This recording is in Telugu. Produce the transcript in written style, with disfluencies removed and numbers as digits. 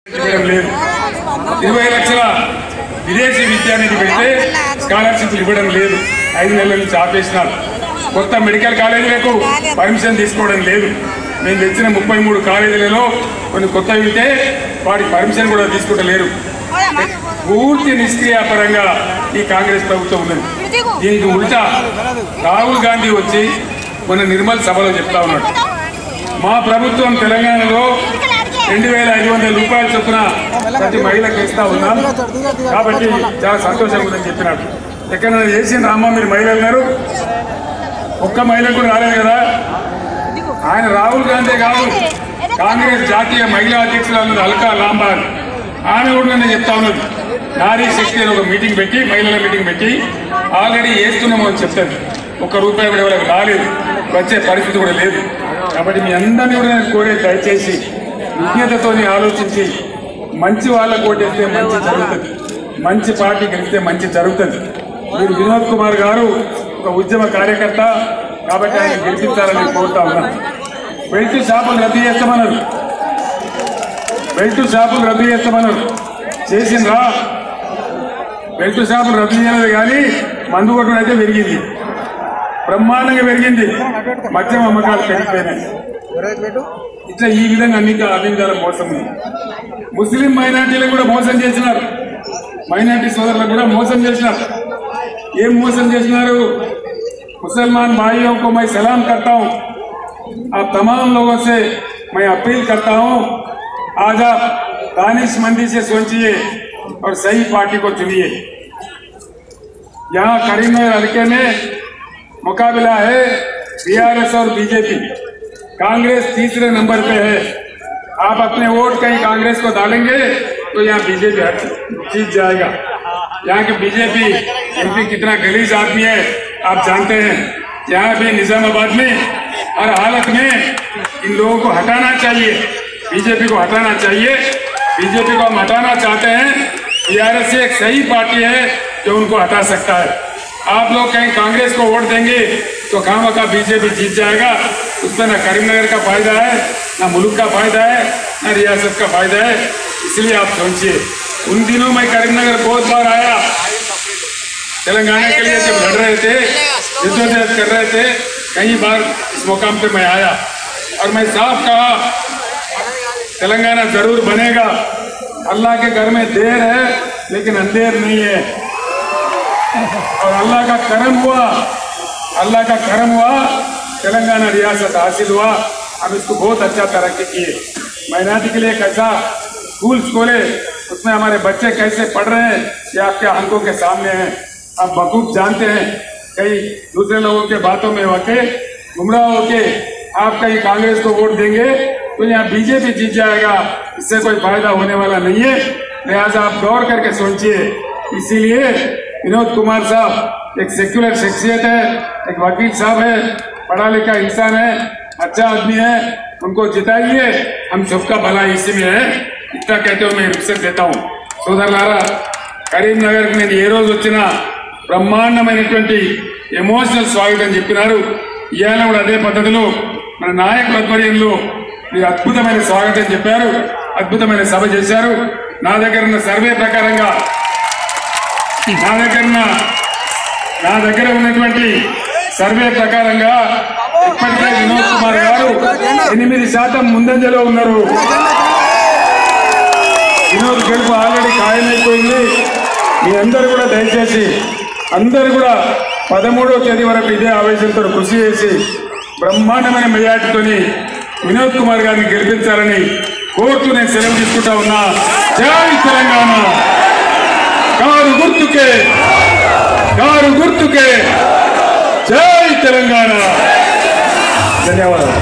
లేదు 20 లక్షల విదేశీ విద్యానిధి పెడితే స్కాలర్షిప్లు ఇవ్వడం లేదు 5 నెలల నుంచి ఆపేసినారు కొత్త మెడికల్ కాలేజీలకు పర్మిషన్ తీసుకోవడం లేదు మేము తెచ్చిన 33 కాలేజీలలో కొన్ని కొత్తవి ఉంటే వాటి పర్మిషన్ కూడా తీసుకుంటలేరు పూర్తి నిష్క్రియాపరంగా ఈ కాంగ్రెస్ ప్రభుత్వం ఉన్నది దీనికి ఉల్టా రాహుల్ గాంధీ వచ్చి మన నిర్మల్ సభలో చెప్తా ఉన్నాడు మా ప్రభుత్వం తెలంగాణలో 2500 రూపాయల చొప్పున ప్రతి మహిళకు ఇస్తా ఉన్నాం కాబట్టి చాలా సంతోషంగా ఉందని చెప్పినాడు ఎక్కడైనా చేసిన రామా మీరు మహిళలు ఉన్నారు ఒక్క మహిళ కూడా రాలేదు కదా ఆయన రాహుల్ గాంధీ కాదు కాంగ్రెస్ జాతీయ మహిళా అధ్యక్షురాలు అల్కా లాంబాగ్ ఆమె కూడా నేను చెప్తా ఉన్నది నారీ శక్తి అని ఒక మీటింగ్ పెట్టి మహిళల మీటింగ్ పెట్టి ఆల్రెడీ వేస్తున్నామో అని చెప్తాను ₹1 కూడా ఎవరికి రాలేదు వచ్చే పరిస్థితి కూడా లేదు కాబట్టి మీ అందరినీ కూడా నేను కోరేది దయచేసి విజ్ఞతతో ఆలోచించి మంచి వాళ్ళకు ఓటేస్తే మంచి జరుగుతుంది మంచి పార్టీ గెలిస్తే మంచి జరుగుతుంది మీరు వినోద్ కుమార్ గారు ఒక ఉద్యమ కార్యకర్త కాబట్టి ఆయన గెలిపించాలని కోరుతా ఉన్నాను బెల్ట్ షాపులు రద్దు చేస్తామన్నారు బెల్ట్ షాపులు రద్దు చేస్తామన్నారు చేసిండ్రా బెల్ట్ షాపులు రద్దు చేయలేదు కానీ మందు కొట్టడం అయితే పెరిగింది బ్రహ్మాండంగా పెరిగింది మద్యం అమ్మకాలు పెరిగిపోయినాయి ఇట్లా ఈ విధంగా అన్ని విధాల మోసం ఉంది ముస్లిం మైనార్టీలకు కూడా మోసం చేసినారు మైనార్టీ సోదరులకు కూడా మోసం చేసినారు ఏం మోసం చేసినారు मुसलमान भाइयों को मैं सलाम करता हूँ आप तमाम लोगों से मैं अपील करता हूँ आज आप दानिशमंदी से सोचिए और सही पार्टी को चुनिए यहाँ करीमनगर हल्के में मुकाबला है बीआरएस और बीजेपी कांग्रेस तीसरे नंबर पे है आप अपने वोट कहीं कांग्रेस को डालेंगे तो यहाँ बीजेपी जीत जाएगा यहाँ के बीजेपी एमपी कितना गलीज आदमी है आप जानते हैं यहाँ भी निजामाबाद में हर हालत में इन लोगों को हटाना चाहिए बीजेपी को हटाना चाहिए बीजेपी को हम हटाना चाहते हैं बीआरएस एक सही पार्टी है जो उनको हटा सकता है आप लोग कहीं कांग्रेस को वोट देंगे तो खामखा बीजेपी जीत जाएगा उसमें ना करीमनगर का फायदा है ना मुल्क का फायदा है ना रियासत का फायदा है इसलिए आप सोचिए उन दिनों में करीमनगर बहुत बार आया तेलंगाना के लिए जब लड़ रहे थे जद्दोजहद कर रहे थे कई बार इस मुकाम पे मैं आया और मैं साफ कहा तेलंगाना जरूर बनेगा अल्लाह के घर में देर है लेकिन अंधेर नहीं है और अल्लाह का करम हुआ तेलंगाना रियासत हासिल हुआ हम इसको बहुत अच्छा तरक्की किए माइनॉरिटी के लिए कैसा स्कूल्स खोले उसमें हमारे बच्चे कैसे पढ़ रहे हैं ये आपके आंखों के सामने हैं आप बखूब जानते हैं कई दूसरे लोगों के बातों में होके गुमराह होके आप कहीं कांग्रेस को वोट देंगे तो यहाँ बीजेपी जीत जाएगा इससे कोई फायदा होने वाला नहीं है लिहाजा आप गौर करके सोचिए इसीलिए विनोद कुमार साहब एक सेक्युलर शख्सियत है एक वकील साहब है पढ़ा लिखा इंसान है अच्छा आदमी है उनको जिताइए हम सबका भला इसी में है इतना कहते हुए मैं रुखसत देता हूँ సోదరులారా కరీంనగర్ నేను ఏ రోజు వచ్చినా బ్రహ్మాండమైనటువంటి ఎమోషనల్ స్వాగతం చెప్పినారు ఇవాళ కూడా అదే పద్ధతిలో మన నాయకుల ఆధ్వర్యంలో మీరు అద్భుతమైన స్వాగతం చెప్పారు అద్భుతమైన సభ చేశారు నా దగ్గర ఉన్న సర్వే ప్రకారంగా నా దగ్గర ఉన్నటువంటి సర్వే ప్రకారంగా ఇప్పటికే వినోద్ కుమార్ గారు 8% ముందంజలో ఉన్నారు వినోద్ గెలుపు ఆల్రెడీ ఖాయమైపోయింది మీ అందరూ కూడా దయచేసి అందరూ కూడా 13వ తేదీ వరకు ఇదే ఆవేశంతో కృషి చేసి బ్రహ్మాండమైన మెజార్టీతోని వినోద్ కుమార్ గారిని గెలిపించాలని కోరుతూ నేను సెలవు తీసుకుంటా ఉన్నా జై తెలంగాణ కారు గుర్తుకే జై తెలంగాణ ధన్యవాదాలు